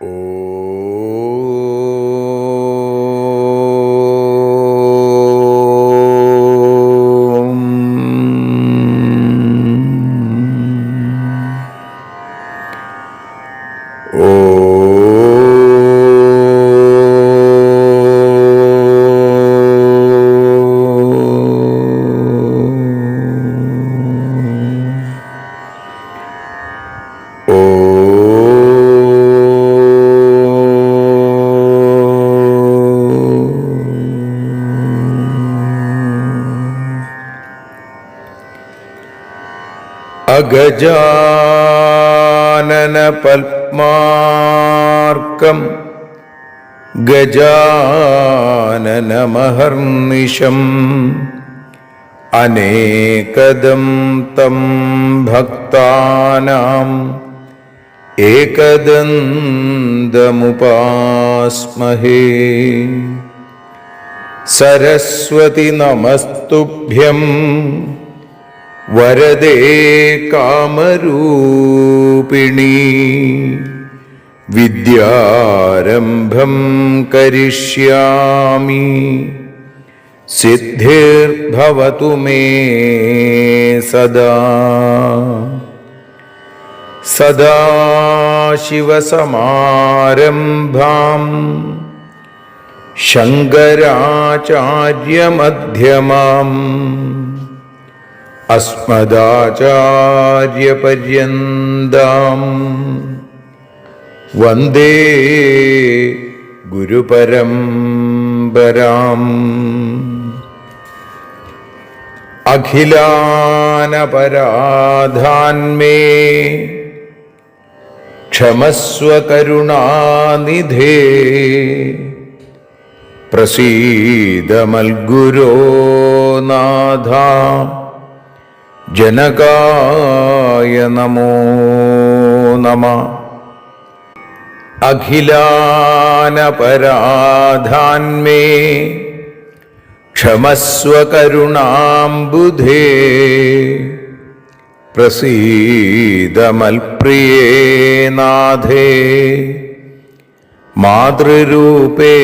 അഗജാനന പത്മാർക്കം ഗജാനനമഹർനിശം അനേകദം തം ഭക്താനാം ഏകദന്തമുപാസ്മഹേ. സരസ്വതി നമസ്തുഭ്യം വരദേ കാമരൂപിണി. വിദ്യാരംഭം കരിഷ്യാമി സിദ്ധിർഭവതു മേ സദാ. സദാശിവസമാരംഭാം ശങ്കരാചാര്യമധ്യമാം അസ്മദാചാര്യപര്യന്താം വന്ദേ ഗുരുപരമ്പരാം. അഖിലാനപരാധാന്മേ ക്ഷമസ്വ കരുണാനിധേ. പ്രസീദ മൽഗുരോ നാഥ ജനകായ നമോ നമഃ. അഖിലാനപരാധാന്മേ ക്ഷമസ്വ കരുണാംബുധേ. പ്രസീദ മൽപ്രിയേ നാഥേ മാതൃരൂപേ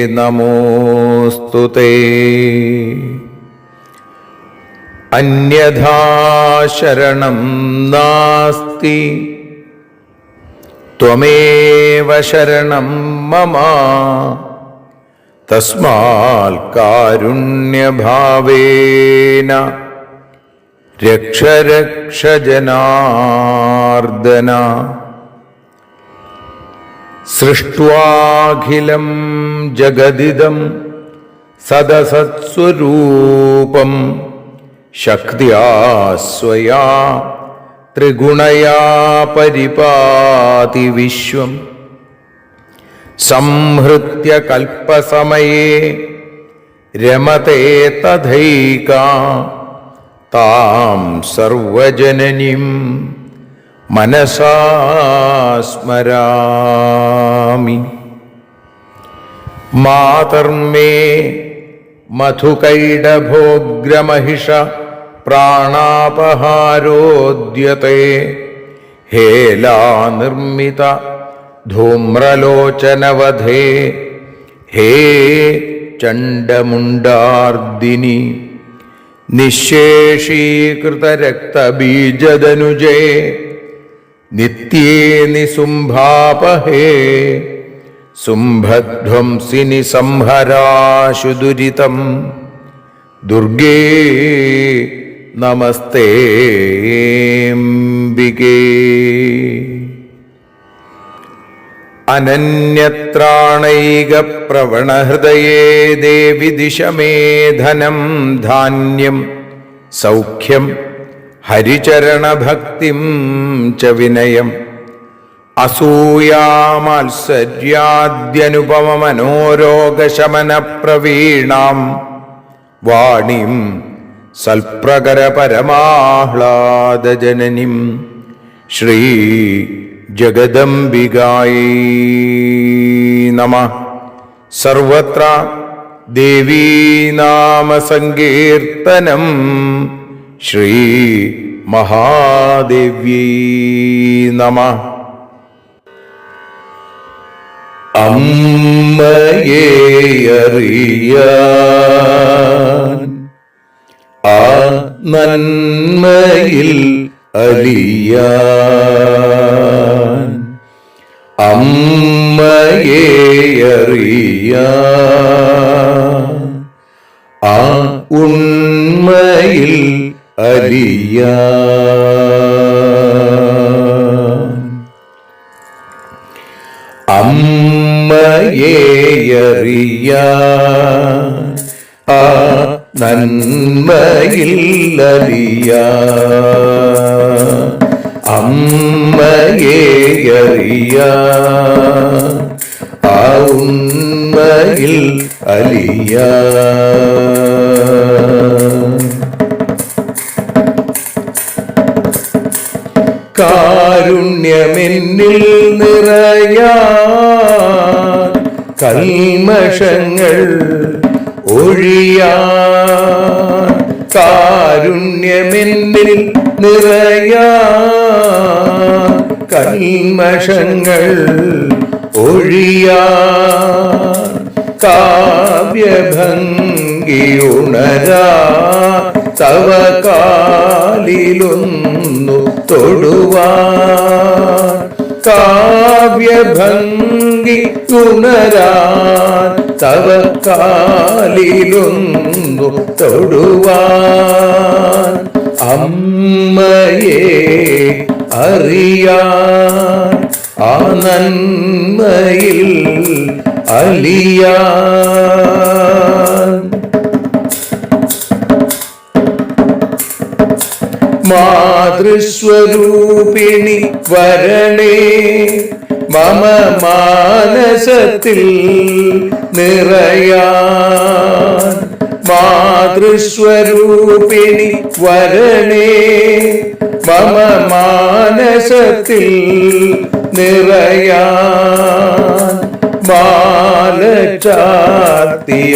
നമോസ്തുതേ. അന്യഥാ ശരണം നാസ്തി ത്വമേവ ശരണം മമ. തസ്മാൽ കാരുണ്യഭാവേന രക്ഷ രക്ഷ ജനാർദ്ദന. സൃഷ്ട്വാഖിലം ജഗദിദം സദസത്സ്വരൂപം ശക്ത്യാ സ്വയാ ത്രിഗുണയാ പരിപാതി വിശ്വം. സംഹൃത്യ കൽപ്പസമയേ രമതേ തഥൈകാ താം സർവജനനീം മനസാ സ്മരാമി. മാതർമേ മധുകൈടഭോഗ്രമഹിഷ പ്രാണാപഹാരോദ്യത്തെ. ഹേലാനിർമ്മിത ധൂമ്രലോചനവധേ. ഹേ ചണ്ഡമുണ്ഡാർദിനി നിശേഷീകൃതരക്തബീജദനുജേ. നിത്യേ നിസുംഭാപഹേ സുംഭധ്വംസിനി സംഹരാശു ദുരിതം. ദുർഗേ നമസ്തേംബികേ. അനന്യത്രാണൈകപ്രവണഹൃദയേ ദേവി ദിശ മേ ധനം ധാന്യം സൗഖ്യം ഹരിചരണഭക്തിം ച വിനയം. അസൂയാമാത്സര്യാദ്യനുപമമനോരോഗശമനപ്രവീണാം വാണിം സൽപ്രകരപരമാഹ്ലാദജനനിം ശ്രീ ജഗദംബികായൈ നമഃ. സർവത്ര ദേവീനാമസങ്കീർത്തനം ശ്രീ മഹാദേവ്യൈ നമഃ. അമ്മയെ അറിയാൻ ആ നന്മയിൽ അലിയാൻ അമ്മയെ അറിയാൻ ആ ഉണ്മയിൽ അലിയാൻ അമ്മയെ അറിയാൻ ആ നന്മയിൽ അലിയാൻ അമ്മയെ അറിയാൻ ആ ഉണ്മയിൽ അലിയാൻ കാരുണ്യമെന്നിൽ നിറയാൻ കൽമഷങ്ങൾ ഒഴിയാൻ കാരുണ്യമെന്നിൽ നിറയാൻ കൽമഷങ്ങൾ ഒഴിയാൻ കാവ്യഭംഗി ഉണരാ തവ കാലിലൊന്നു തൊടുവാൻ കാവ്യഭംഗി ഉണരാൻ തവ കാലിലൊന്നു തൊടുവാൻ അമ്മയെ അറിയാൻ ആ നന്മയിൽ അലിയാൻ മാതൃസ്വരൂപിണി വരണേ മമ മാനസത്തിൽ നിറയാൻ മാതൃസ്വരൂപിണി വരണേ മമ മാനസത്തിൽ നിറയാൻ മാല ചാർത്തിയണയൂ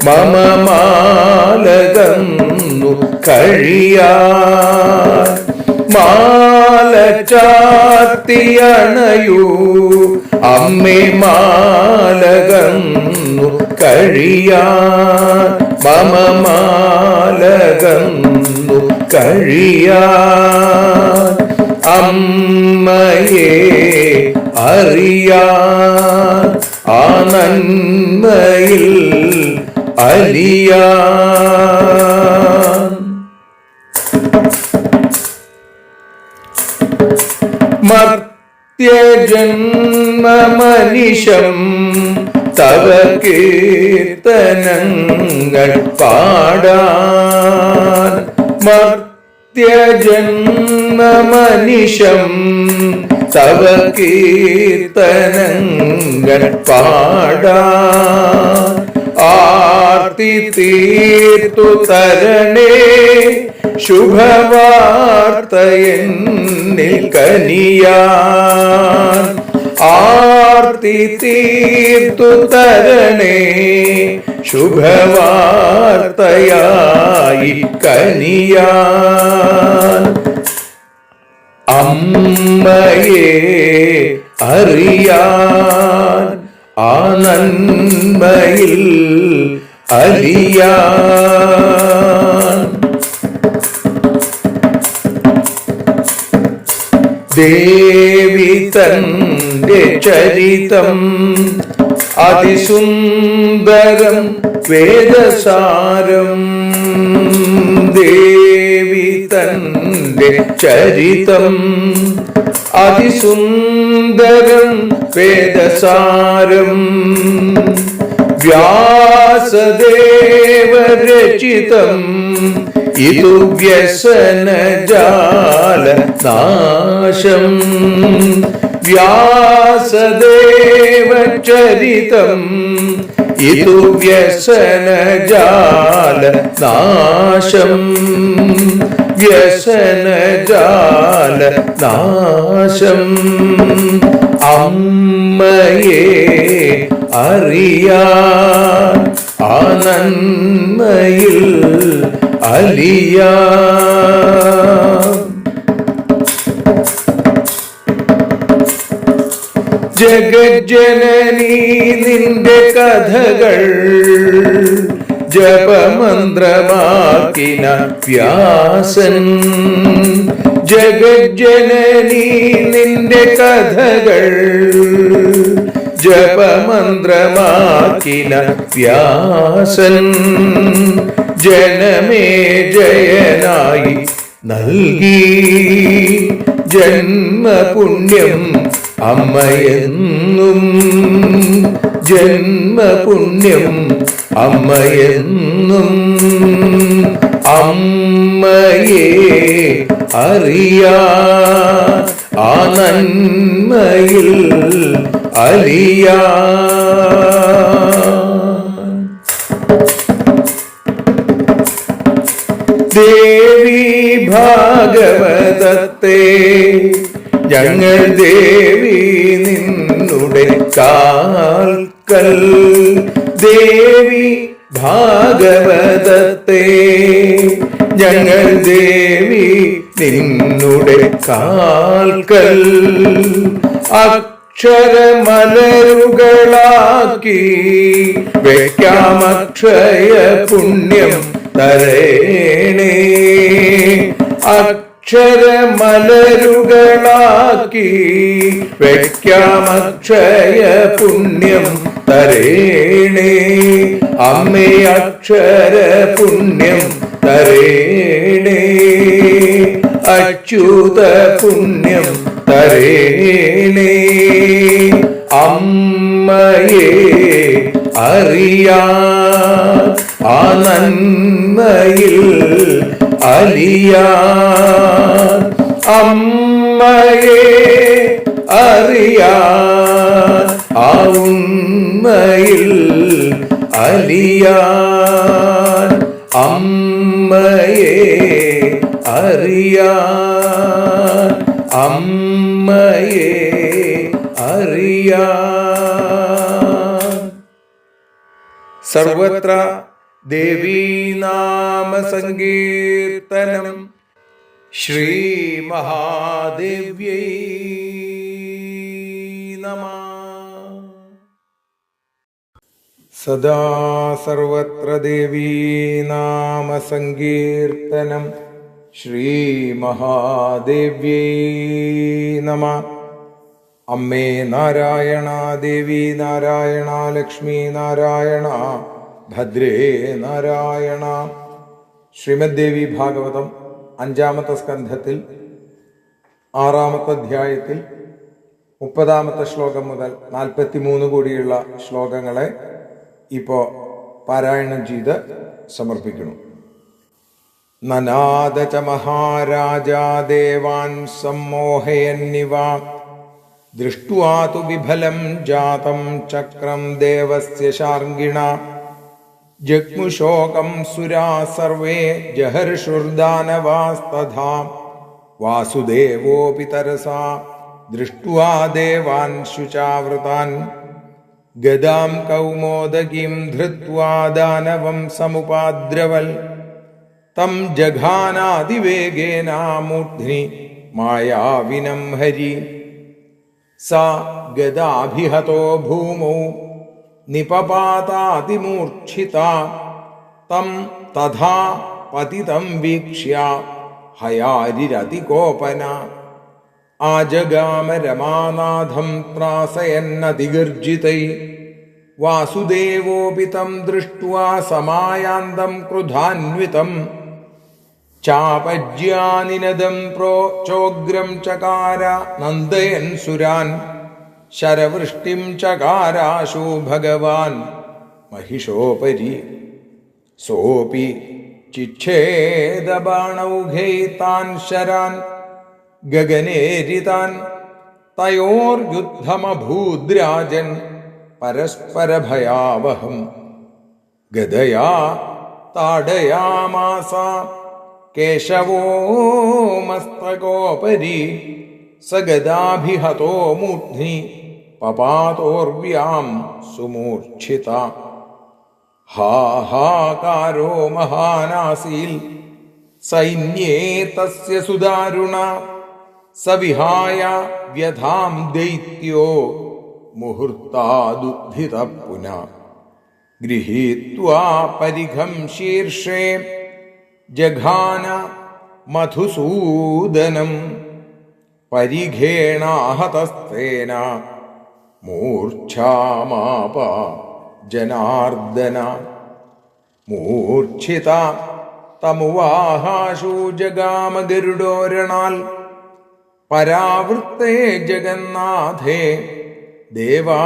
മമ മാലകന്നു കഴിയാൻ മാല ചാർത്തിയണയൂ അമ്മേ മാലകന്നു കഴിയാൻ മമ മാലകന്നു കഴിയാൻ അമ്മയെ അറിയാൻ ആ നന്മയിൽ അലിയാൻ മർത്യജന്മമനിശം തവ കീർത്തനങ്ങൾ പാടാൻ മർത്യജന്മമനിശം തവ കീർത്തനങ്ങൾ പാടാൻ ആർത്തി തീർത്തു തരണേ ശുഭവാർത്തയെന്നിൽ കനിയാൻ ആർത്തി തീർത്തു തരണേ ശുഭവാർത്തയായി കനിയാൻ അമ്മയെ അറിയാൻ ആ നന്മയിൽ അലിയാൻ ദേവി തന്റെ ചരിതം അതിസുന്ദരം വേദസാരം ദേവി തന്റെ ചരിതം അതിസുന്ദരം വേദസാരം വ്യാസദേവരചിതം ഇതു വ്യസനജാല നാശം വ്യാസദേവചരിതം ഇതു വ്യസനജാല നാശം വ്യസനജാല നാശം അമ്മയെ അറിയാൻ ആ നന്മയിൽ അലിയാൻ ജഗജ്ജനനീ നിന്റെ കഥകൾ ജപമന്ത്രമാക്കിന വ്യാസൻ. ജഗജ്ജനനീ നിന്റെ കഥകൾ ജപമന്ത്രമാക്കിന വ്യാസൻ. ജനമേ ജയനായി നൽകി ജന്മപുണ്യം അമ്മയെന്നും. ജന്മപുണ്യം അമ്മയെന്നും. അമ്മയെ അറിയാ ആ നന്മയിൽ അലിയാ. ദേവി ഭാഗവതത്തെ ഞങ്ങൾ ദേവി നിന്നുടെ കാൽക്കൽ. ദേവി ഭാഗവതത്തെ ഞങ്ങൾ ദേവി നിന്നുടെ കാൽക്കൽ. അക്ഷരമലരുകളാക്കി വെക്കാമക്ഷയ പുണ്യം തരേണേ. അക്ഷരമലരുകളാക്കി വെക്കാമക്ഷയ പുണ്യം തരേണേ. അമ്മേ അക്ഷര പുണ്യം തരേണേ. അച്യുത പുണ്യം തരേണേ. അമ്മയെ അറിയാ ആ നന്മയിൽ അലിയാ. അമ്മയെ അറിയാ ആ ഉണ്മയിൽ അലിയാ. അമ്മയെ അറിയാ. അമ്മയെ അറിയാ. സർവത്ര ദേവീനാമ സങ്കീർത്തനം. ശ്രീ മഹാദേവ്യൈ നമഃ. സദാ സർവത്ര ദേവീനാമ സങ്കീർത്തനം. ശ്രീ മഹാദേവ്യൈ നമഃ. അമ്മേ നാരായണ, ദേവി നാരായണ, ലക്ഷ്മി നാരായണ, ഭദ്രേ നാരായണ. ശ്രീമദ് ദേവി ഭാഗവതം 5-ാമത്തെ സ്കന്ധത്തിൽ 6-ാമത്തെ അധ്യായത്തിൽ 30-ാമത്തെ ശ്ലോകം മുതൽ 43 കൂടിയുള്ള ശ്ലോകങ്ങളെ ഇപ്പോൾ പാരായണം ചെയ്ത് സമർപ്പിക്കുന്നു. നനാദ ച മഹാരാജാ ദേവാൻ സമ്മോഹയന്നിവ ദൃഷ്ട്വാ തു വിഫലം ജാതം ചക്രം ദേവസ്യ ശാർഗിണ. ജഗ്മുശോകം സുരാ സർവേ ജഹർഷുർദാനവാസ്തഥാ. വാസുദേവോപി തരസാ ദൃഷ്ട്വാ ദേവാൻ ശുചാവൃതാൻ. ഗദാം കൗമോദകീം ധൃത്വാ ദാനവം സമുപാദ്രവൽ. തം ജഘാനാതിവേഗേന മൂർധ്നി മായാവിനം ഹരി. സാ ഗദാഭിഹതോ ഭൂമൗ നിപപാതാതിമൂർച്ഛിതാ. തം തഥാ പതിതം വീക്ഷ്യ ഹയാരിരതികോപന. ആജഗാമ രമാനാഥം ത്രാസയന്നതിഗർജിതൈ. വാസുദേവോപി തം ദൃഷ്ട്വാ സമായാന്തം ക്രുധാന്വിതം. ചാപജ്യാനിനദം പ്രോചോഗ്രം ചകാര നന്ദയൻ സുരാൻ. ശരവൃഷ്ടിം ചകാരാശു ഭഗവാൻ മഹിഷോപരി. സോപി ചിച്ഛേദബാണൗഘൈ താൻ ശരാൻ. ഗഗനേരിതാൻ തയോർയുദ്ധമഭൂദ്രാജൻ പരസ്പരഭയാവഹം. ഗദയാ താടയാമാസ കേശവോ മസ്തകോപരി. സഗദാഭിഹതോ മൂർധ്നി പപാതോർവ്യാം സുമൂർച്ഛിത. ഹാഹാകാരോ മഹാനാസീൽ സൈന്യേ തസ്യ സുദാരുണ. സവിഹായ വ്യഥാം ദൈത്യോ മുഹൂർത്താദുദ്ധിത പുന ഗൃഹീത്വാ പരിഘം ശീർഷേ ജഘാന മധുസൂദനം പരിഘേണാഹതസ്തേന മൂർച്ഛാമാപ ജനാർദ്ദന മൂർച്ഛിത തമുവാഹാശു ജഗാമ ഗരുഡോരണാൽ പരാവൃത്തേ ജഗന്നാഥേ ദേവാ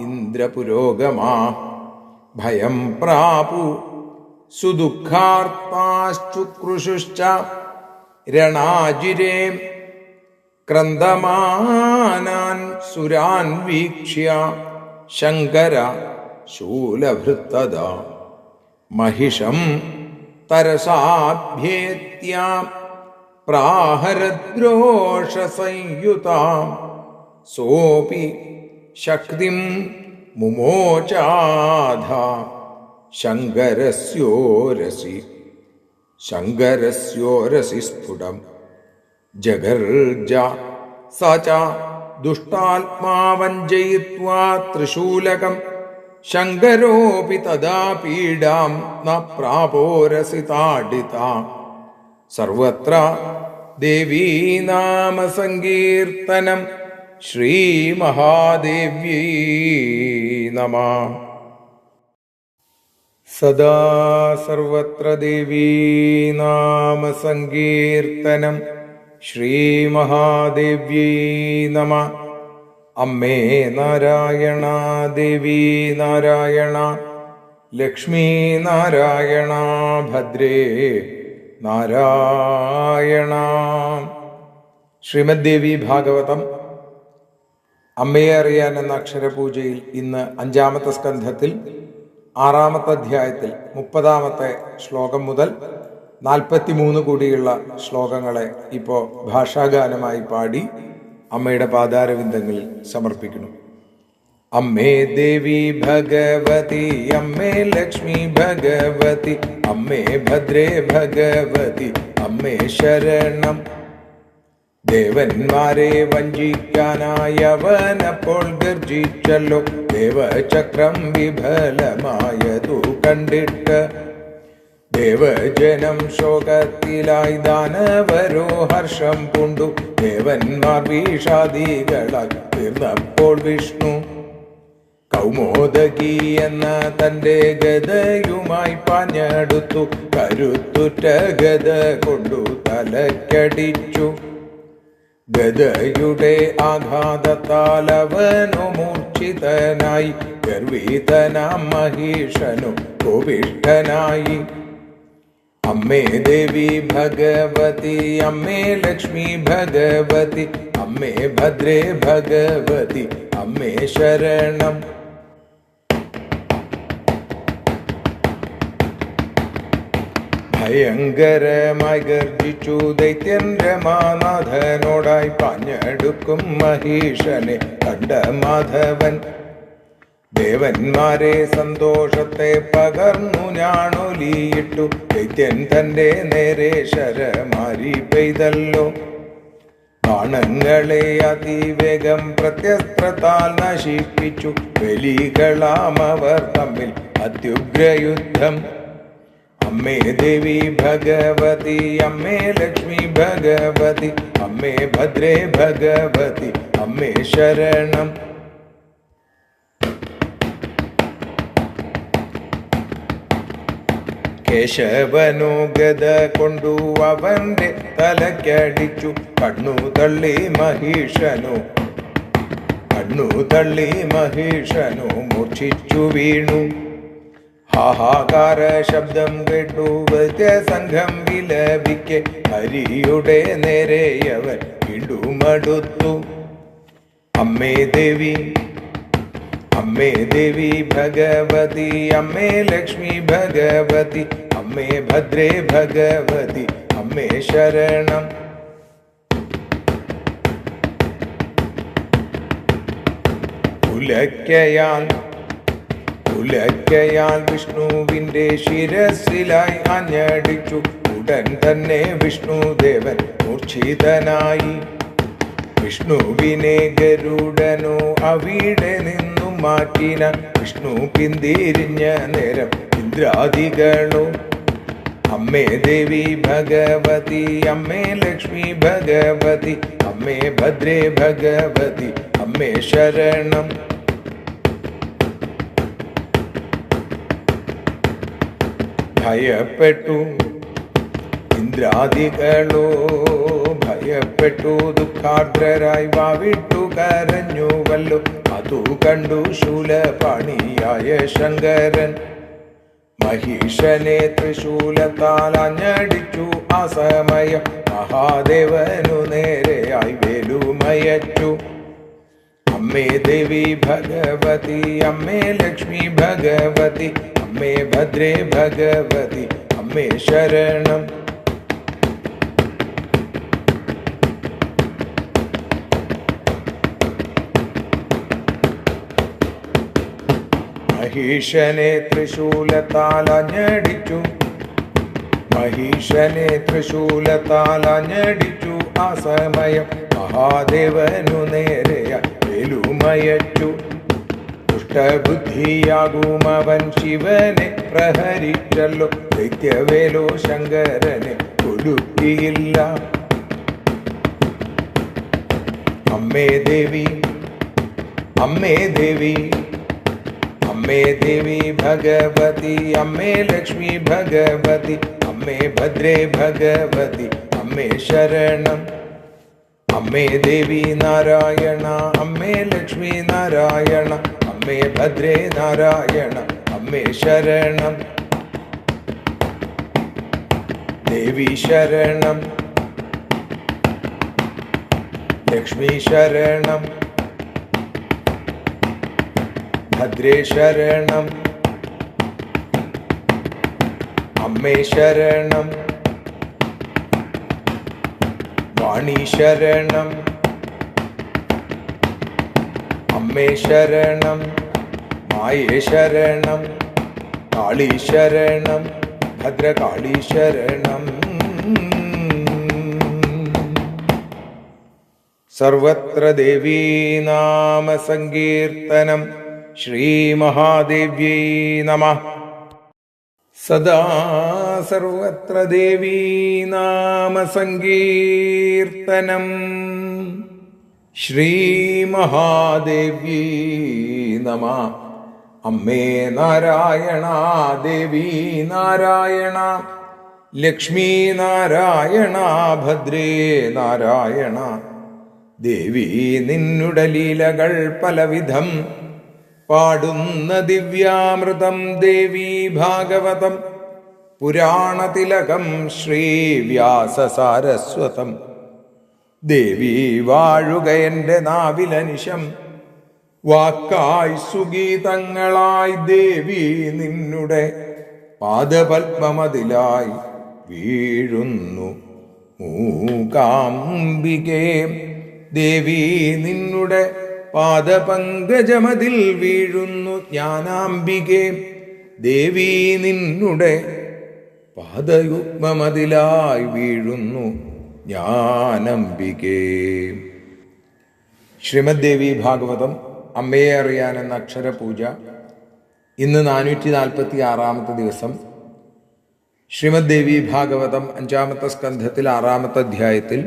ഇന്ദ്രപുരോഗമാ ഭയം പ്രാപു സുദുഃഖാർത്താശ്ചുക്രുശുശ്ച രണാജിരേ ക്രന്ദമാനാൻ സുരാൻ വീക്ഷ്യ ശങ്കര ശൂലഭൃത്തദ മഹിഷം തരസാഭ്യേത്യ പ്രാഹരദ്രോഷസംയുതാം സോപി ശക്തിം മുമോചാധ ശങ്കരസ്യോരസി സ്ഫുടം ജഗർജ സ ച ദുഷ്ടാത്മാ വഞ്ചയിത്വാ ത്രിശൂലകം ശങ്കരോപി തദാ പീഡാം ന പ്രാപോരസി താഡിതാ സർവത്ര ദേവീ നാമ സങ്കീർത്തനം ശ്രീമഹാദേവ്യൈ നമഃ. സദാ സർവത്ര ദേവീ നാമ സങ്കീർത്തനം ശ്രീമഹാദേവ്യൈ നമഃ. അമ്മേ നാരായണ, ദേവി നാരായണ, ലക്ഷ്മീ നാരായണ, ഭദ്രേ നാരായണ. ശ്രീമദ് ദേവി ഭാഗവതം അമ്മയെ അറിയാൻ എന്ന അക്ഷരപൂജയിൽ ഇന്ന് 5-ാമത്തെ സ്കന്ധത്തിൽ 6-ാമത്തെ അധ്യായത്തിൽ 30-ാമത്തെ ശ്ലോകം മുതൽ 43 കൂടിയുള്ള ശ്ലോകങ്ങളെ ഇപ്പോൾ ഭാഷാഗാനമായി പാടി അമ്മയുടെ പാദാരവിന്ദങ്ങളിൽ സമർപ്പിക്കുന്നു. അമ്മേ ദേവി ഭഗവതി, അമ്മേ ലക്ഷ്മി ഭഗവതി, അമ്മേ ഭദ്രേ ഭഗവതി, അമ്മേ ശരണം. ദേവന്മാരെ വഞ്ചിക്കാനായവനപ്പോൾ ഗർജിച്ചല്ലോ, ദേവചക്രം വിഫലമായതു കണ്ടിട്ട് ദേവജനം ശോകത്തിലായി, ദാനവരോ ഹർഷം പൂണ്ടു. ദേവന്മാർ വീഷാദികളായി തീർന്നപ്പോൾ വിഷ്ണു കൗമോദകി എന്ന തന്റെ ഗദയുമായി പാഞ്ഞെടുത്തു. കരുത്തുറ്റ ഗദ കൊണ്ടു തലക്കടിച്ചു. ഗദയുടെ ആഘാതത്താൽ അവനു മൂർച്ഛിതനായി. ഗർവീതനാം മഹീഷനു കോപിഷ്ഠനായി. അമ്മേ ദേവി ഭഗവതി, അമ്മേ ലക്ഷ്മി ഭഗവതി, അമ്മേ ഭദ്രേ ഭഗവതി, അമ്മേ ശരണം. ഭയങ്കരമായി ഗർജിച്ചു ദൈത്യൻ രമാനാഥനോടായി. പാഞ്ഞെടുക്കും മഹീഷനെ കണ്ട മാധവൻ ദേവന്മാരെ സന്തോഷത്തെ പകർന്നു ഞാണൊലിയിട്ടു. ദൈത്യൻ തന്റെ നേരെ ശരമാരി പെയ്തല്ലോ. ബാണങ്ങളെ അതിവേഗം പ്രത്യസ്ത്രത്താൽ നശിപ്പിച്ചു. ബലികളാമവർ തമ്മിൽ അത്യുഗ്രയുദ്ധം. അമ്മേ ദേവി ഭഗവതി, അമ്മേ ലക്ഷ്മി ഭഗവതി, അമ്മേ ഭദ്രേ ഭഗവതി, അമ്മേ ശരണം. കേശവനോ ഗദ കൊണ്ടു അവന്റെ തലക്കടിച്ചു. കണ്ണു തള്ളി മഹീഷനു മൂർച്ഛിച്ചു വീണു. ഹാഹാകാര ശബ്ദം കേട്ടു വൈദ്യസംഘം വിലപിക്കെ. ഹരിയുടെ നേരെയവൻ വീണ്ടും അടുത്തു. അമ്മേ ദേവി ഭഗവതി, അമ്മേ ലക്ഷ്മി ഭഗവതി, അമ്മേ ഭദ്രേ ഭഗവതി, അമ്മേ ശരണം. ഉലക്കയാൽ വിഷ്ണുവിന്റെ ശിരസിലായി ആഞ്ഞടിച്ചു. ഉടൻ തന്നെ വിഷ്ണുദേവൻ മൂർച്ഛിതനായി. വിഷ്ണുവിനെ ഗരുഡനോ അവിടെ നിന്നു മാറ്റിന. വിഷ്ണു പിന്തിരിഞ്ഞ നേരം ഇന്ദ്രാദികളോ അമ്മേ ദേവി ഭഗവതി അമ്മേ ലക്ഷ്മി ഭഗവതി അമ്മേ ഭദ്രേ ഭഗവതി അമ്മേ ശരണം. ഭയപ്പെട്ടു ഇന്ദ്രാദികളോ ഭയപ്പെട്ടു ദുഃഖാർദ്രരായി വാവിട്ടു കരഞ്ഞുവല്ലോ. അതു കണ്ടു ശൂലപാണിയായ ശങ്കരൻ മഹിഷനെ തൃശൂലത്താൽ അഞ്ഞടിച്ചു. ആ സമയം മഹാദേവനു നേരെയായി വേലുമയച്ചു. അമ്മേ ദേവി ഭഗവതി അമ്മേ ലക്ഷ്മി ഭഗവതി അമ്മേ ഭദ്രേ ഭഗവതി അമ്മേ ശരണം. മഹിഷനെ തൃശൂലത്താൽ അഞ്ഞടിച്ചു. മഹിഷനെ തൃശൂലത്താൽ അഞ്ഞടിച്ചു. ആ സമയം മഹാദേവനു നേരെയായി വേലുമയച്ചു. ദുഷ്ടബുദ്ധിയാകും അവൻ ശിവനെ പ്രഹരിച്ചല്ലോ. ദൈത്യവേലോ ശങ്കരനെ കൊലുക്കിയില്ല. അമ്മേ ദേവി അമ്മേ ദേവി അമ്മേ ദേവി ഭഗവതി അമ്മേ ലക്ഷ്മി ഭഗവതി അമ്മേ ഭദ്രേ ഭഗവതി അമ്മേ ശരണം. അമ്മേ ദേവി നാരായണ അമ്മേ ലക്ഷ്മി നാരായണ അമ്മേ ഭദ്രേ നാരായണ അമ്മേ ശരണം. ദേവി ശരണം ലക്ഷ്മി ശരണം ഭദ്രേ ശരണം അമ്മേ ശരണം. വാണി ശരണം അമ്മേ ശരണം മായേ ശരണം കാളി ശരണം ഭദ്രകാളി ശരണം. സർവത്ര ദേവീ നാമ സങ്കീർത്തനം. ശ്രീ മഹാദേവ്യൈ നമഃ. സദാ സർവത്ര ദേവീ നാമ സങ്കീർത്തനം. ശ്രീ മഹാദേവ്യൈ നമഃ. അമ്മേ നാരായണ ദേവി നാരായണ ലക്ഷ്മി നാരായണ ഭദ്രേ നാരായണ. ദേവി നിന്നുടെ ലീലകൾ പലവിധം പാടുന്ന ദിവ്യാമൃതം ദേവി ഭാഗവതം പുരാണതിലകം ശ്രീവ്യാസസാരസ്വതം. ദേവി വാഴുക എൻ്റെ നാവിലനിശം വാക്കായി സുഗീതങ്ങളായി. ദേവി നിന്നുടെ പാദപത്മമതിലായി വീഴുന്നു മൂകാംബികേ. ദേവി നിന്നുടെ പാദപങ്കജമതിൽ വീഴുന്നു ജ്ഞാനാംബികേ. ദേവി നിന്നുടെ പാദയുഗ്മമതിലായി വീഴുന്നു ജ്ഞാനാംബികേ. ശ്രീമദ് ദേവി ഭാഗവതം അമ്മയെ അറിയാൻ എന്ന അക്ഷരപൂജ ഇന്ന് 446 ദിവസം. ശ്രീമദ് ദേവി ഭാഗവതം 5-ാമത്തെ സ്കന്ധത്തിൽ 6-ാമത്തെ അധ്യായത്തിൽ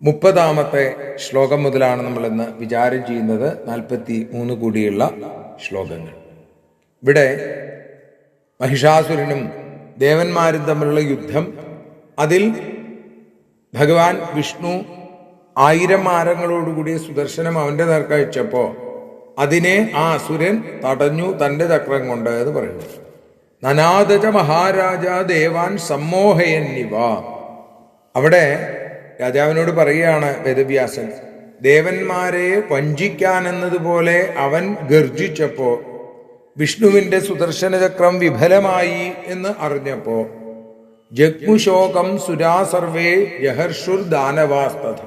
30-ാമത്തെ ശ്ലോകം മുതലാണ് നമ്മളിന്ന് വിചാരം ചെയ്യുന്നത്. 43 കൂടിയുള്ള ശ്ലോകങ്ങൾ. ഇവിടെ മഹിഷാസുരനും ദേവന്മാരും തമ്മിലുള്ള യുദ്ധം, അതിൽ ഭഗവാൻ വിഷ്ണു 1000 ആരങ്ങളോടുകൂടിയ സുദർശനം അവന്റെ നേർക്കയച്ചപ്പോൾ അതിനെ ആ അസുരൻ തടഞ്ഞു തന്റെ ചക്രം കൊണ്ട് എന്ന് പറയുന്നു. നനാദജ മഹാരാജ ദേവാൻ സമ്മോഹയന്നിവ. അവിടെ രാജാവിനോട് പറയുകയാണ് വേദവ്യാസൻ, ദേവന്മാരെ വഞ്ചിക്കാൻ എന്നതുപോലെ അവൻ ഗർജിച്ചപ്പോ വിഷ്ണുവിന്റെ സുദർശന ചക്രം വിഫലമായി എന്ന് അറിഞ്ഞപ്പോ ജഗ്മുശോകം സുരാസർവേ ജഹർഷുർ ദാനവാസ്തഥ.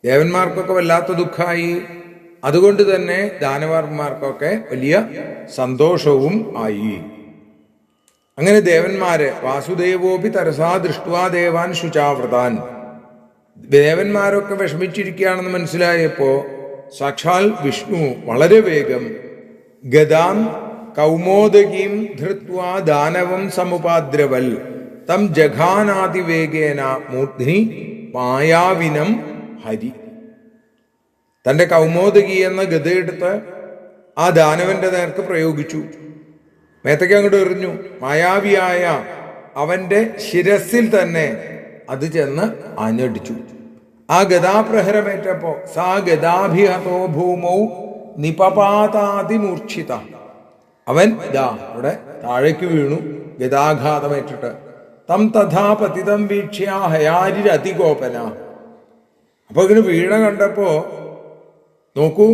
ദേവന്മാർക്കൊക്കെ വല്ലാത്ത ദുഃഖമായി. അതുകൊണ്ട് തന്നെ ദാനവർമാർക്കൊക്കെ വലിയ സന്തോഷവും ആയി. അങ്ങനെ ദേവന്മാര് വാസുദേവോപി തരസാ ദൃഷ്ട്വാ ദേവാൻ ശുചാവൃതാൻ. ദേവന്മാരൊക്കെ വിഷമിച്ചിരിക്കുകയാണെന്ന് മനസ്സിലായപ്പോൾ സാക്ഷാൽ വിഷ്ണു വളരെ വേഗം ഗദാം കൗമോദകീം ധൃത്വാ ദാനവം സമുപാദ്രവൽ തം ജഘാനാതിവേഗേന മൂർധ്നി മായാവിനം ഹരി. തന്റെ കൗമോദകി എന്ന ഗദയെടുത്ത് ആ ദാനവന്റെ നേർക്ക് പ്രയോഗിച്ചു. മേത്തയ്ക്ക് അങ്ങോട്ട് എറിഞ്ഞു. മായാവിയായ അവന്റെ ശിരസിൽ തന്നെ അത് ചെന്ന് ആഞ്ഞടിച്ചു. ആ ഗദാപ്രഹരമേറ്റപ്പോ സാ ഗദാഭിഹതോ ഭൂമൗ നിപപാതാതിമൂർച്ഛിത. അവൻ ഇവിടെ താഴേക്ക് വീണു ഗദാഘാതമേറ്റിട്ട്. തം തഥാ പതിതം വീക്ഷ്യ ഹയാരിരതികോപന. അപ്പൊ ഇങ്ങനെ വീണ കണ്ടപ്പോ നോക്കൂ,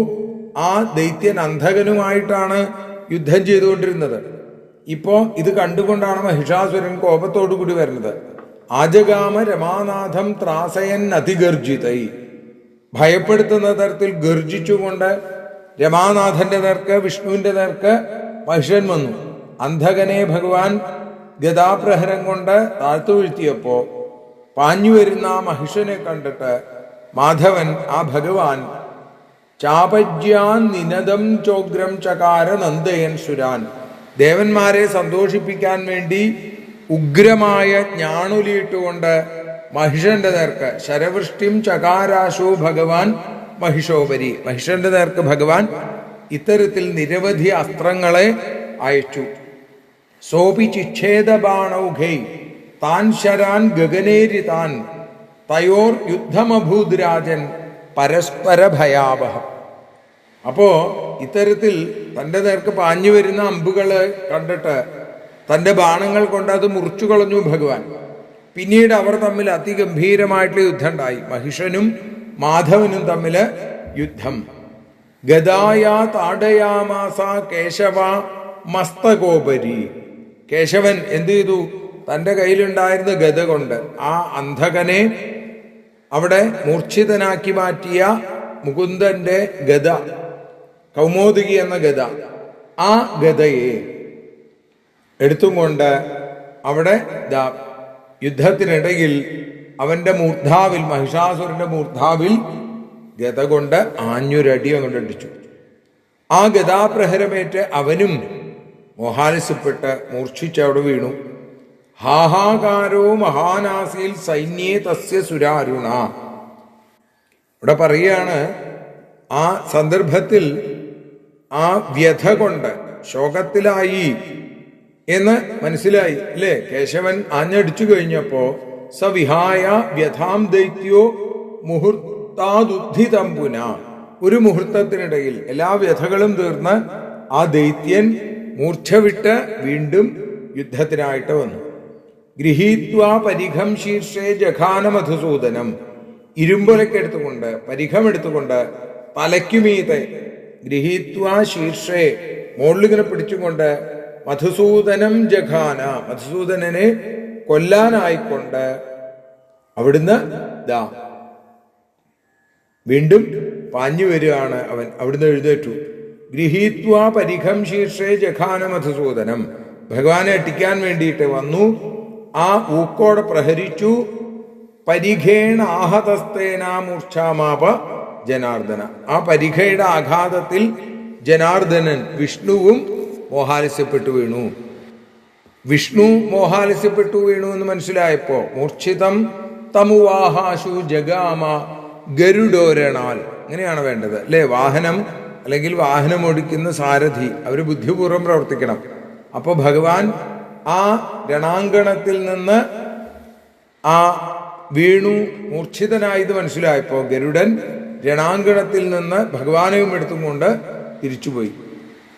ആ ദൈത്യൻ അന്ധകനുമായിട്ടാണ് യുദ്ധം ചെയ്തുകൊണ്ടിരുന്നത്. ഇപ്പോ ഇത് കണ്ടുകൊണ്ടാണ് മഹിഷാസുരൻ കോപത്തോടു കൂടി വരുന്നത്. ആജഗാമ രമാനാഥം ത്രാസയൻ അതിഗർജിതൈ. ഭയപ്പെടുത്തുന്ന തരത്തിൽ ഗർജിച്ചുകൊണ്ട് രമാനാഥന്റെ നേർക്ക്, വിഷ്ണുവിന്റെ നേർക്ക് മഹിഷൻ വന്നു. അന്ധകനെ ഭഗവാൻ ഗദാപ്രഹരം കൊണ്ട് താഴ്ത്തു വീഴ്ത്തിയപ്പോ പാഞ്ഞു വരുന്ന ആ മഹിഷനെ കണ്ടിട്ട് മാധവൻ, ആ ഭഗവാൻ, ചാപജ്യാൻ നിനദം ചോഗ്രം ചകാര നന്ദയൻ സുരാൻ. ദേവന്മാരെ സന്തോഷിപ്പിക്കാൻ വേണ്ടി ഉഗ്രമായ ജ്ഞാണുലിയിട്ടുകൊണ്ട് മഹിഷന്റെ നേർക്ക് ശരവൃഷ്ടിം ചകാരാശു ഭഗവാൻ മഹിഷോപരി. മഹിഷന്റെ നേർക്ക് ഭഗവാൻ ഇത്തരത്തിൽ നിരവധി അസ്ത്രങ്ങളെ അയച്ചു. സോപി ചിച്ഛേദബാണൗഘൈ താൻ ശരാൻ ഗഗനേരിതാൻ തയോർ യുദ്ധമഭൂദ്രാജൻ പരസ്പര ഭയാവഹം. അപ്പോ ഇത്തരത്തിൽ തൻ്റെ നേർക്ക് പാഞ്ഞു വരുന്ന അമ്പുകള് കണ്ടിട്ട് തൻ്റെ ബാണങ്ങൾ കൊണ്ട് അത് മുറിച്ചു കളഞ്ഞു ഭഗവാൻ. പിന്നീട് അവർ തമ്മിൽ അതിഗംഭീരമായിട്ടുള്ള യുദ്ധം ഉണ്ടായി. മഹിഷനും മാധവനും തമ്മില് യുദ്ധം. ഗദായ താടയാമാസ കേശവ മസ്തകോപരി. കേശവൻ എന്ത് ചെയ്തു? തൻ്റെ കയ്യിലുണ്ടായിരുന്ന ഗദ കൊണ്ട് ആ അന്ധകനെ അവിടെ മൂർച്ഛിതനാക്കി മാറ്റിയ മുകുന്ദന്റെ ഗദ, കൗമോദകി എന്ന ഗദ, ആ ഗദയെ എടുത്തും കൊണ്ട് അവിടെ യുദ്ധത്തിനിടയിൽ അവന്റെ മൂർധാവിൽ, മഹിഷാസുരന്റെ മൂർധാവിൽ ഗദ കൊണ്ട് ആഞ്ഞൊരടി അങ്ങോട്ട് അടിച്ചു. ആ ഗദാപ്രഹരമേറ്റ് അവനും മോഹാലസ്യപ്പെട്ട് മൂർച്ഛിച്ച് അവിടെ വീണു. ഹാഹാകാരോ മഹാനാസിൽ സൈന്യേ തസ്യ സുരാരുണ. ഇവിടെ പറയുകയാണ്, ആ സന്ദർഭത്തിൽ ആ വ്യഥ കൊണ്ട് ശോകത്തിലായി എന്ന് മനസ്സിലായി അല്ലേ? കേശവൻ ആഞ്ഞടിച്ചു കഴിഞ്ഞപ്പോ സവിഹായ വ്യഥാം ദൈത്യോ മുഹൂർത്താദുദ്ധിതം പുന. ഒരു മുഹൂർത്തത്തിനിടയിൽ എല്ലാ വ്യഥകളും തീർന്ന് ആ ദൈത്യൻ മൂർച്ഛ വിട്ട് വീണ്ടും യുദ്ധത്തിനായിട്ട് വന്നു. ഗൃഹീത്വാ പരിഘം ശീർഷേ ജഘാന മധുസൂദനം. ഇരുമ്പൊലക്കെടുത്തുകൊണ്ട്, പരിഘമെടുത്തുകൊണ്ട് തലയ്ക്കുമീതെ, ഗൃഹീത്വാ ശീർഷേ മുകളിലിങ്ങനെ പിടിച്ചുകൊണ്ട്, മധുസൂദനം ജഘാന, മധുസൂദനനെ കൊല്ലാനായിക്കൊണ്ട് അവിടുന്ന് വീണ്ടും പാഞ്ഞു വരികയാണ് അവൻ. അവിടുന്ന് എഴുന്നേറ്റു. ഗൃഹീത്വാ പരിഘം ശീർഷേ ജഘാന മധുസൂദനം. ഭഗവാനെ അട്ടിക്കാൻ വേണ്ടിയിട്ട് വന്നു. ആ ഊക്കോടെ പ്രഹരിച്ചു. പരിഘേണ ആഹതസ്തേന മൂർച്ഛാമാപ ജനാർദ്ദന. ആ പരിഘയുടെ ആഘാതത്തിൽ ജനാർദ്ദനൻ, വിഷ്ണുവും മോഹാലസ്യപ്പെട്ടു വീണു. വിഷ്ണു മോഹാലസ്യപ്പെട്ടു വീണു എന്ന് മനസ്സിലായപ്പോ മൂർച്ഛിതം തമുവാഹാശു ജഗാമ ഗരുഡോരണാൽ. ഇങ്ങനെയാണ് വേണ്ടത് അല്ലേ? വാഹനം അല്ലെങ്കിൽ വാഹനം ഓടിക്കുന്ന സാരഥി അവര് ബുദ്ധിപൂർവ്വം പ്രവർത്തിക്കണം. അപ്പൊ ഭഗവാൻ ആ രണാങ്കണത്തിൽ നിന്ന് ആ വീണു മൂർച്ഛിതനായത് മനസ്സിലായപ്പോ ഗരുഡൻ രണാങ്കണത്തിൽ നിന്ന് ഭഗവാനെയും എടുത്തുകൊണ്ട് തിരിച്ചുപോയി.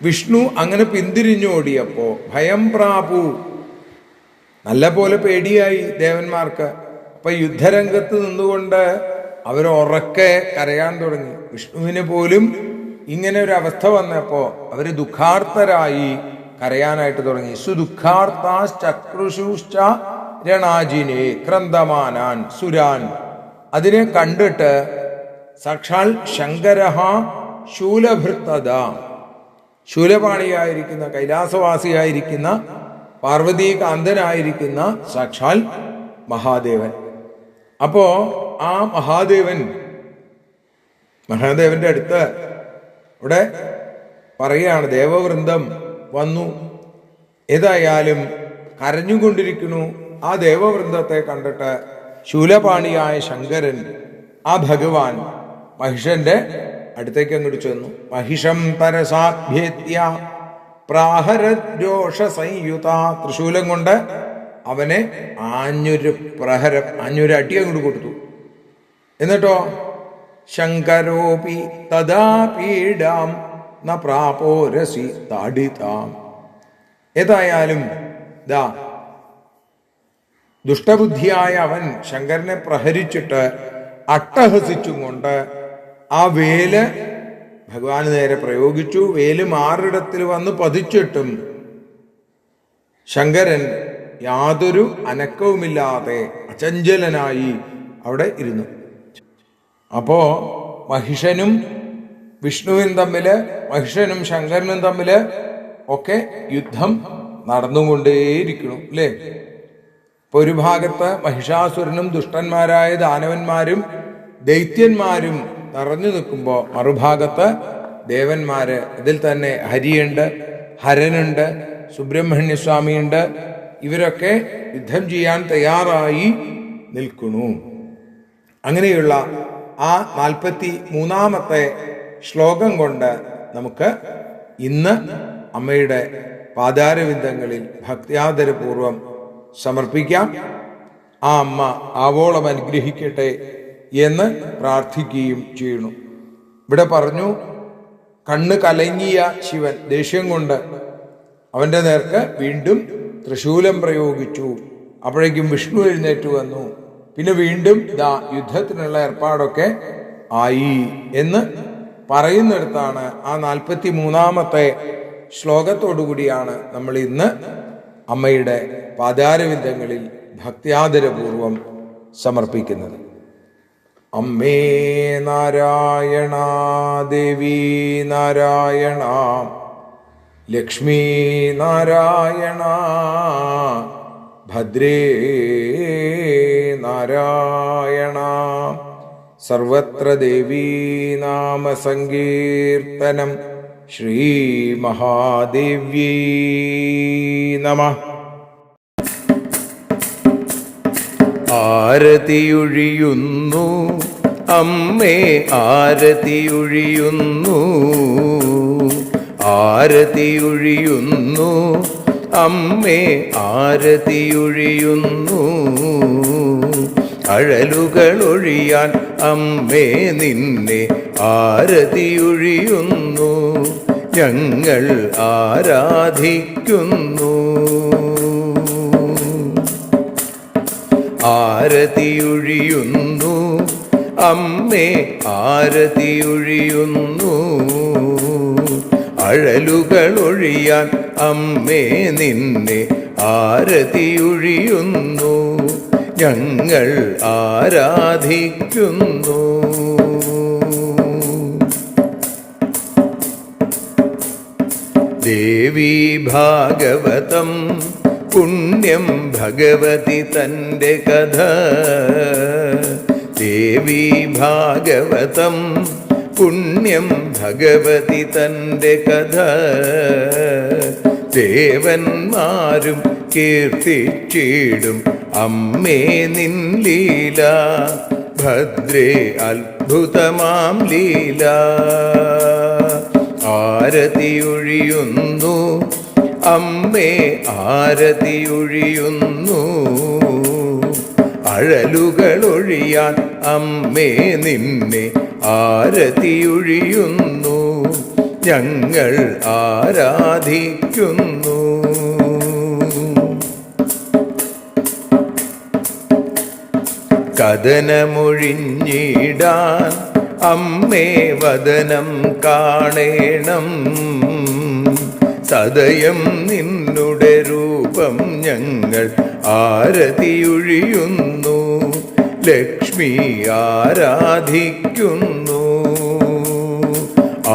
വിഷ്ണു അങ്ങനെ പിന്തിരിഞ്ഞോടിയപ്പോ ഭയം പ്രാപു. നല്ല പോലെ പേടിയായി ദേവന്മാർക്ക്. അപ്പൊ യുദ്ധരംഗത്ത് നിന്നുകൊണ്ട് അവരുറക്കെ കരയാൻ തുടങ്ങി. വിഷ്ണുവിന് പോലും ഇങ്ങനെ ഒരു അവസ്ഥ വന്നപ്പോ അവര് ദുഃഖാർത്തരായി കരയാനായിട്ട് തുടങ്ങി. സുദുഃഖാർത്താശ്ചക്രുഷുശ്ച രണാജിനെ ക്രന്ദമാനാൻ സുരാൻ. അതിനെ കണ്ടിട്ട് സാക്ഷാൽ ശങ്കരഹ ശൂലഭൃത്തത, ശൂലപാണിയായിരിക്കുന്ന കൈലാസവാസിയായിരിക്കുന്ന പാർവതീകാന്തനായിരിക്കുന്ന സാക്ഷാൽ മഹാദേവൻ. അപ്പോ ആ മഹാദേവന്റെ അടുത്ത് ഇവിടെ പറയുകയാണ്, ദേവവൃന്ദം വന്നു, ഏതായാലും കരഞ്ഞുകൊണ്ടിരിക്കുന്നു. ആ ദേവവൃന്ദത്തെ കണ്ടിട്ട് ശൂലപാണിയായ ശങ്കരൻ, ആ ഭഗവാൻ മഹിഷന്റെ അടുത്തേക്ക് അങ്ങോട്ട് ചെന്നു. മഹിഷം തരസാഭ്യേത്യ പ്രാഹരജോഷ സംയുത, തൃശൂലം കൊണ്ട് അവനെ ആഞ്ഞൊരു അടി അങ്ങോട്ട് കൊടുത്തു. എന്നിട്ടോ ശങ്കരോപി തഥാ പീഡാം ന പ്രാപോരസി താഡിതാം. ഏതായാലും ദുഷ്ടബുദ്ധിയായ അവൻ ശങ്കരനെ പ്രഹരിച്ചിട്ട് അട്ടഹസിച്ചും കൊണ്ട് ആ വേല് ഭഗവാന് നേരെ പ്രയോഗിച്ചു. വേല് മാറിടത്തിൽ വന്ന് പതിച്ചിട്ടും ശങ്കരൻ യാതൊരു അനക്കവുമില്ലാതെ അചഞ്ചലനായി അവിടെ ഇരുന്നു. അപ്പോ മഹിഷനും വിഷ്ണുവും തമ്മില്, മഹിഷനും ശങ്കരനും തമ്മില് ഒക്കെ യുദ്ധം നടന്നുകൊണ്ടേയിരിക്കുന്നു അല്ലേ. ഇപ്പൊ ഒരു ഭാഗത്ത് മഹിഷാസുരനും ദുഷ്ടന്മാരായ ദാനവന്മാരും ദൈത്യന്മാരും നിറഞ്ഞു നിൽക്കുമ്പോ മറുഭാഗത്ത് ദേവന്മാര്, ഇതിൽ തന്നെ ഹരിയുണ്ട്, ഹരനുണ്ട്, സുബ്രഹ്മണ്യസ്വാമിയുണ്ട്. ഇവരൊക്കെ യുദ്ധം ചെയ്യാൻ തയ്യാറായി നിൽക്കുന്നു. അങ്ങനെയുള്ള ആ 43-ാമത്തെ ശ്ലോകം കൊണ്ട് നമുക്ക് ഇന്ന് അമ്മയുടെ പാദാരവിന്ദങ്ങളിൽ ഭക്ത്യാദരപൂർവം സമർപ്പിക്കാം. ആ അമ്മ ആവോളം അനുഗ്രഹിക്കട്ടെ എന്ന് പ്രാർത്ഥിക്കുകയും ചെയ്യുന്നു. ഇവിടെ പറഞ്ഞു, കണ്ണ് കലങ്ങിയ ശിവൻ ദേഷ്യം കൊണ്ട് അവന്റെ നേർക്ക് വീണ്ടും തൃശൂലം പ്രയോഗിച്ചു. അപ്പോഴേക്കും വിഷ്ണു എഴുന്നേറ്റ് വന്നു. പിന്നെ വീണ്ടും യുദ്ധത്തിനുള്ള ഏർപ്പാടൊക്കെ ആയി എന്ന് പറയുന്നിടത്താണ് ആ 43-ാമത്തെ ശ്ലോകത്തോടുകൂടിയാണ് നമ്മൾ ഇന്ന് അമ്മയുടെ പാദാരവിന്ദങ്ങളിൽ ഭക്ത്യാദരപൂർവം സമർപ്പിക്കുന്നത്. അമ്മേ നാരായണ, ദേവി നാരായണ, ലക്ഷ്മീ നാരായണ, ഭദ്രേ നാരായണ. സർവത്ര ദേവീ നാമ സങ്കീർത്തനം. ശ്രീ മഹാദേവ്യേ നമഃ. ആരതിയൊഴിയുന്നു അമ്മേ, ആരതിയൊഴിയുന്നു, ആരതിയൊഴിയുന്നു അമ്മേ, ആരതിയൊഴിയുന്നു. അഴലുകളൊഴിയാൻ അമ്മേ നിന്നെ ആരതിയൊഴിയുന്നു. ഞങ്ങൾ ആരാധിക്കുന്നു. ആരതിയൊഴിയുന്നു അമ്മേ, ആരതിയൊഴിയുന്നു. അഴലുകളൊഴിയാൻ അമ്മേ നിന്നെ ആരതിയൊഴിയുന്നു. ഞങ്ങൾ ആരാധിക്കുന്നു. ദേവി ഭാഗവതം പുണ്യം ഭഗവതി തന്റെ കഥ. ദേവി ഭാഗവതം പുണ്യം ഭഗവതി തന്റെ കഥ. ദേവന്മാരും കീർത്തിച്ചിടും അമ്മേ നിൻ ലീല. ഭദ്രേ അത്ഭുതമാം ലീല. ആരതിയൊഴിയുന്നു അമ്മേ, ആരതിയൊഴിയുന്നു. അഴലുകളൊഴിയാൻ അമ്മേ നിന്നെ ആരതിയൊഴിയുന്നു. ഞങ്ങൾ ആരാധിക്കുന്നു. കഥനമൊഴിഞ്ഞിടാൻ അമ്മേ വദനം കാണേണം. സദയം നിന്നുടെ രൂപം ഞങ്ങൾ ആരതിയൊഴിയുന്നു. ലക്ഷ്മി ആരാധിക്കുന്നു.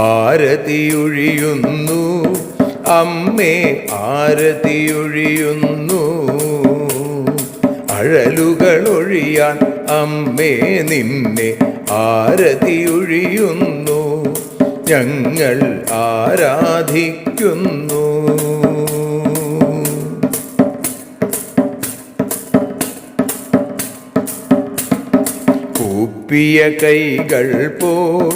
ആരതിയൊഴിയുന്നു അമ്മേ, ആരതിയൊഴിയുന്നു. അഴലുകളൊഴിയാൻ അമ്മേ നിന്നെ ആരതിയൊഴിയുന്നു, ഞങ്ങൾ ആരാധിക്കുന്നു. കൂപ്പിയ കൈകൾ പോൽ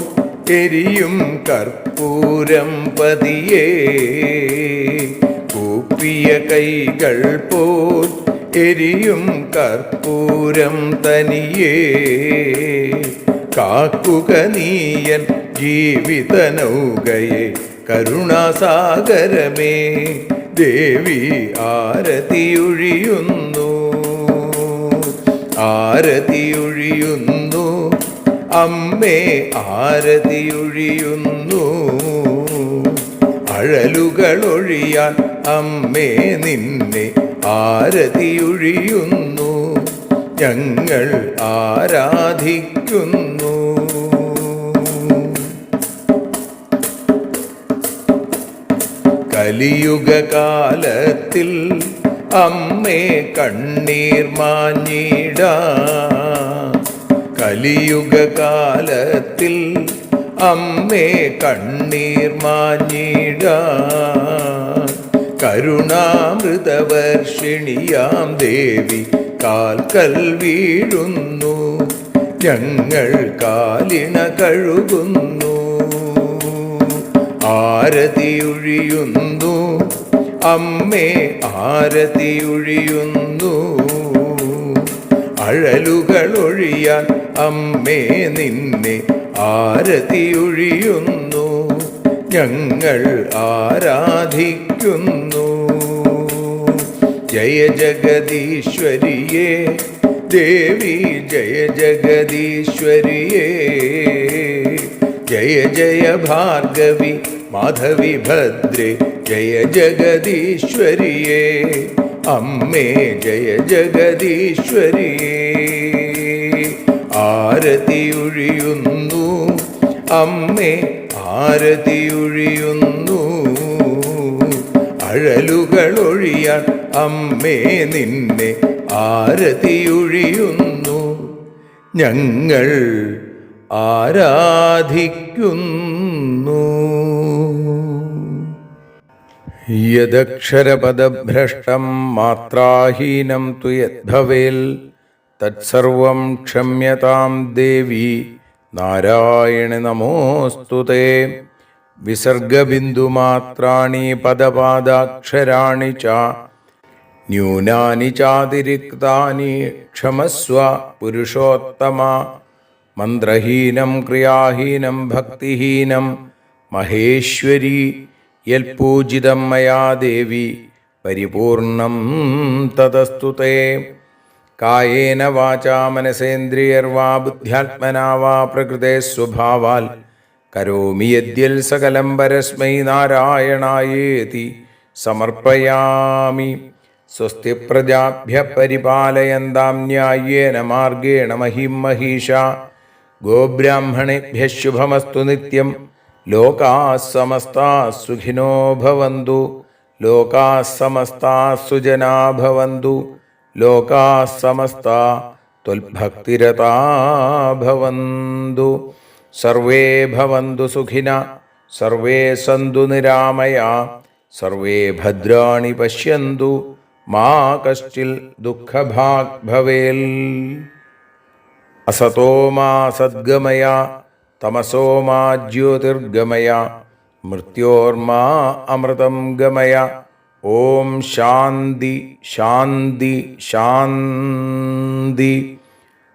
എരിയും കർപ്പൂരം പതിയേ, കൂപ്പിയ കൈകൾ പോൽ എരിയും കർപ്പൂരം തനിയേ, കാക്കുക നീയൻ ജീവിത നൗകയെ കരുണാസാഗരമേ, ദേവി ആരതിയൊഴിയുന്നു, ആരതിയൊഴിയുന്നു, അമ്മേ ആരതിയൊഴിയുന്നു. അഴലുകളൊഴിയാൻ അമ്മേ നിന്നെ ആരതിയൊഴിയുന്നു, ഞങ്ങൾ ആരാധിക്കുന്നു. കലിയുഗകാലത്തിൽ അമ്മേ കണ്ണീർ മാഞ്ഞിടാൻ, കലിയുഗകാലത്തിൽ അമ്മേ കണ്ണീർ മാഞ്ഞിടാൻ, കരുണാമൃതവർഷിണിയാം ദേവി കാൽക്കൽ വീഴുന്നു, ഞങ്ങൾ കാലിണ കഴുകുന്നു. ആരതിയൊഴിയുന്നു അമ്മേ ആരതിയൊഴിയുന്നു, അഴലുകളൊഴിയാൻ അമ്മേ നിന്നെ ആരതിയൊഴിയുന്നു, ഞങ്ങൾ ആരാധിക്കുന്നു. ജയ ജഗദീശ്വരിയേ ദേവി, ജയ ജഗദീശ്വരിയേ, ജയ ജയ ഭാർഗവി മാധവി ഭദ്രേ, ജയ ജഗദീശ്വരിയേ അമ്മേ, ജയ ജഗദീശ്വരിയേ. ആരതിയൊഴിയുന്നു അമ്മേ ആരതിയൊഴിയുന്നു, അഴലുകളൊഴിയാൻ അമ്മേ നിന്നെ ആരതിയൊഴിയുന്നു, ഞങ്ങൾ ആരാധിക്കുന്നു. യദക്ഷരപദഭ്രഷ്ടം മാത്രാഹീനം തു യദ്ഭവേൽ തത്സർവം ക്ഷമ്യതാം ദേവി നാരായണ നമോസ്തുതേ. വിസർഗബിന്ദുമാത്രാണി പദപാദാക്ഷരാണി ച ന്യൂനാനി ചാതിരിക്താനി ക്ഷമസ്വ പുരുഷോത്തമ. മന്ത്രഹീനം ക്രിയാഹീനം ഭക്തിഹീനം മഹേശ്വരി യൽപൂജിതം മയാ ദേവി പരിപൂർണം തതസ്തു തേ. കായേന വാചാ മനസേന്ദ്രിയർവാ ബുദ്ധ്യാത്മനാ വാ പ്രകൃതേ സ്വഭാവാൽ കരോമി യദ്യൽ സകലം പരസ്മൈ നാരായണായേതി സമർപ്പയാമി. സ്വസ്തി പ്രജാഭ്യഃ പരിപാലയന്താം ന്യായേന മാർഗേണ മഹിം മഹീഷാ. ഗോബ്രാഹ്മണേഭ്യഃ ശുഭമസ്തു നിത്യം. ലോകാഃ സമസ്താഃ സുഖിനോ ഭവന്തു. ലോകാഃ സമസ്താഃ സുജനാ ഭവന്തു. ലോകാഃ സമസ്താഃ ത്വൽഭക്തിരതാ ഭവന്തു. സർവേ ഭവന്തു സുഖിനഃ. സർവേ സന്തു നിരാമയാ. സർവേ ഭദ്രാണി പശ്യന്തു. മാ കശ്ചിൽ ദുഃഖഭാഗ് ഭവേൽ. അസതോ മാ സദ്ഗമയ. തമസോ മാ ജ്യോതിർഗമയ. മൃത്യോർമാ അമൃതം ഗമയ. ഓം ശാന്തി ശാന്തി ശാന്തി.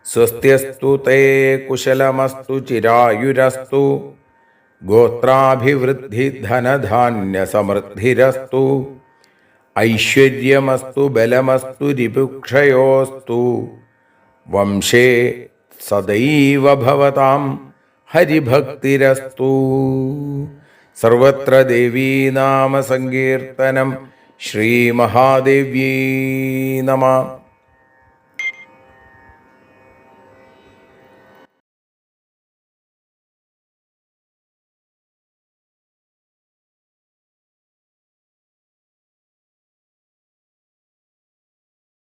സ്വസ്ത്യസ്തു തേ കുശലമസ്തു ചിരായുരസ്തു. ഗോത്രാഭിവൃദ്ധി ധനധാന്യ സമൃദ്ധിരസ്തു. ഐശ്വര്യമസ്തു ബലമസ്തു രിപുക്ഷയോസ്തു. വംശേ സദൈവ ഭവതാം ഹരിഭക്തിരസ്തു. സർവത്ര ദേവീനാമ സങ്കീർത്തനം. ശ്രീമഹാദേവ്യൈ നമഃ.